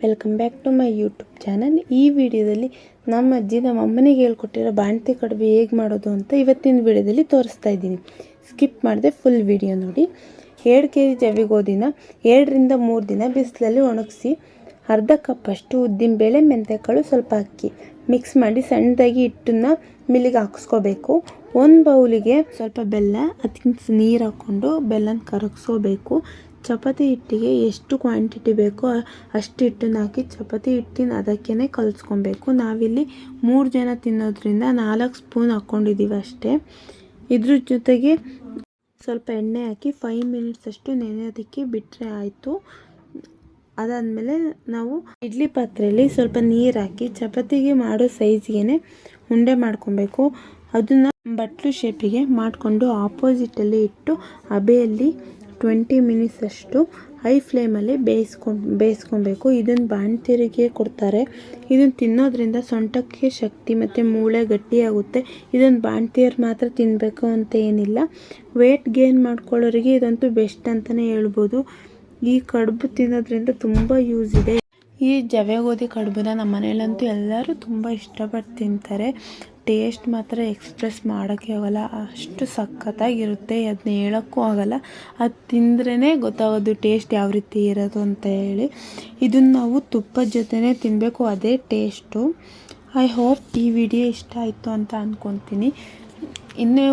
Welcome back to my YouTube channel. ಈ ವಿಡಿಯೋದಲ್ಲಿ ನಮ್ಮ ಅಜ್ಜಿ ನಮ್ಮ ಅಮ್ಮನಿಗೆ ಹೇಳ್ಕೊಟ್ಟಿರೋ ಬಾಣಂತಿ ಕಡುಬು ಹೇಗೆ ಮಾಡೋದು ಅಂತ ಇವತ್ತಿನ ವಿಡಿಯೋದಲ್ಲಿ ತೋರಿಸ್ತಾ ಇದ್ದೀನಿ. ಸ್ಕಿಪ್ ಮಾಡದೆ ಫುಲ್ ವಿಡಿಯೋ ನೋಡಿ. 2 kg ಜವಿ ಗೋಧಿನ 2 ರಿಂದ 3 ದಿನ ಬಿಸಿಲಲ್ಲಿ ಒಣಗಿಸಿ ಅರ್ಧ ಕಪ್ ಅಷ್ಟು ಉದ್ದಿನಬೇಳೆ, ಮೆಂತ್ಯಕಾಳು, ಸ್ವಲ್ಪ ಅಕ್ಕಿ ಮಿಕ್ಸ್ ಮಾಡಿ ಸಣ್ಣದಾಗಿ ಹಿಟ್ಟನ್ನು ಮಿಲ್ಲಿಗೆ ಹಾಕಿಸ್ಕೋಬೇಕು. ಒಂದು ಬೌಲಿಗೆ ಸ್ವಲ್ಪ ಬೆಲ್ಲ, ಅದಕ್ಕೆ ನೀರು ಹಾಕ್ಕೊಂಡು ಬೆಲ್ಲನ ಕರಗಿಸ್ಕೋಬೇಕು. ಚಪಾತಿ ಹಿಟ್ಟಿಗೆ ಎಷ್ಟು ಕ್ವಾಂಟಿಟಿ ಬೇಕೋ ಅಷ್ಟು ಹಿಟ್ಟನ್ನು ಹಾಕಿ ಚಪಾತಿ ಹಿಟ್ಟಿನ ಅದಕ್ಕೇ ಕಲಿಸ್ಕೊಬೇಕು. ನಾವಿಲ್ಲಿ 3 ಜನ ತಿನ್ನೋದ್ರಿಂದ 4 ಸ್ಪೂನ್ ಹಾಕ್ಕೊಂಡಿದ್ದೀವಿ ಅಷ್ಟೇ. ಇದ್ರ ಜೊತೆಗೆ ಸ್ವಲ್ಪ ಎಣ್ಣೆ ಹಾಕಿ 5 ಮಿನಿಟ್ಸ್ ಅಷ್ಟು ನೆನೆಯೋದಕ್ಕೆ ಬಿಟ್ಟರೆ ಆಯಿತು. ಅದಾದಮೇಲೆ ನಾವು ಇಡ್ಲಿ ಪಾತ್ರೆಯಲ್ಲಿ ಸ್ವಲ್ಪ ನೀರು ಹಾಕಿ ಚಪಾತಿಗೆ ಮಾಡೋ ಸೈಜ್ಗೆ ಉಂಡೆ ಮಾಡ್ಕೊಬೇಕು. ಅದನ್ನು ಬಟ್ಲು ಶೇಪಿಗೆ ಮಾಡಿಕೊಂಡು ಆಪೋಸಿಟಲ್ಲಿ ಇಟ್ಟು ಹಬೆಯಲ್ಲಿ 20 ಮಿನಿಟ್ಸ್ ಅಷ್ಟು ಹೈ ಫ್ಲೇಮಲ್ಲಿ ಬೇಯಿಸ್ಕೊಬೇಕು. ಇದನ್ನು ಬಾಣಂತಿಯರಿಗೆ ಕೊಡ್ತಾರೆ. ಇದನ್ನು ತಿನ್ನೋದ್ರಿಂದ ಸೊಂಟಕ್ಕೆ ಶಕ್ತಿ ಮತ್ತು ಮೂಳೆ ಗಟ್ಟಿಯಾಗುತ್ತೆ. ಇದನ್ನು ಬಾಣಂತಿಯರು ಮಾತ್ರ ತಿನ್ನಬೇಕು ಅಂತ ಏನಿಲ್ಲ. ವೇಟ್ ಗೇನ್ ಮಾಡ್ಕೊಳ್ಳೋರಿಗೆ ಇದಂತೂ ಬೆಸ್ಟ್ ಅಂತಲೇ ಹೇಳ್ಬೋದು. ಈ ಕಡುಬು ತಿನ್ನೋದ್ರಿಂದ ತುಂಬ ಯೂಸ್ ಇದೆ. ಈ ಜವೆ ಗೋಧಿ ಕಡುಬನ್ನ ನಮ್ಮ ಮನೆಯಲ್ಲಂತೂ ಎಲ್ಲರೂ ತುಂಬ ಇಷ್ಟಪಟ್ಟು ತಿಂತಾರೆ. ಟೇಸ್ಟ್ ಮಾತ್ರ ಎಕ್ಸ್ಪ್ರೆಸ್ ಮಾಡೋಕ್ಕೆ ಆಗೋಲ್ಲ, ಅಷ್ಟು ಸಖತ್ತಾಗಿರುತ್ತೆ. ಅದನ್ನ ಹೇಳೋಕ್ಕೂ ಆಗೋಲ್ಲ. ಅದು ತಿಂದ್ರೇ ಗೊತ್ತಾಗೋದು ಟೇಸ್ಟ್ ಯಾವ ರೀತಿ ಇರೋದು ಅಂತ ಹೇಳಿ. ಇದನ್ನು ನಾವು ತುಪ್ಪದ ಜೊತೆನೇ ತಿನ್ನಬೇಕು, ಅದೇ ಟೇಸ್ಟು. ಐ ಹೋಪ್ ಈ ವಿಡಿಯೋ ಇಷ್ಟ ಆಯಿತು ಅಂತ ಅಂದ್ಕೊತೀನಿ. ಇನ್ನೂ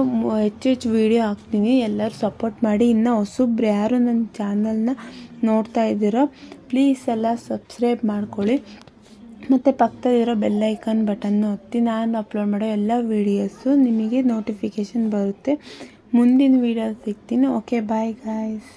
ಹೆಚ್ಚು ವಿಡಿಯೋ ಹಾಕ್ತೀನಿ, ಎಲ್ಲರೂ ಸಪೋರ್ಟ್ ಮಾಡಿ. ಇನ್ನು ಹೊಸಬ್ರು ಯಾರು ನನ್ನ ಚಾನಲ್ನ ನೋಡ್ತಾ ಇದ್ದೀರೋ ಪ್ಲೀಸ್ ಎಲ್ಲ ಸಬ್ಸ್ಕ್ರೈಬ್ ಮಾಡ್ಕೊಳ್ಳಿ. ಮತ್ತು ಪಕ್ಕದಲ್ಲಿರೋ ಬೆಲ್ ಐಕಾನ್ ಬಟನ್ನು ಒತ್ತಿ ನಾನು ಅಪ್ಲೋಡ್ ಮಾಡೋ ಎಲ್ಲ ವೀಡಿಯೋಸು ನಿಮಗೆ ನೋಟಿಫಿಕೇಷನ್ ಬರುತ್ತೆ. ಮುಂದಿನ ವೀಡಿಯೋ ಸಿಗ್ತೀನಿ. Okay, bye guys.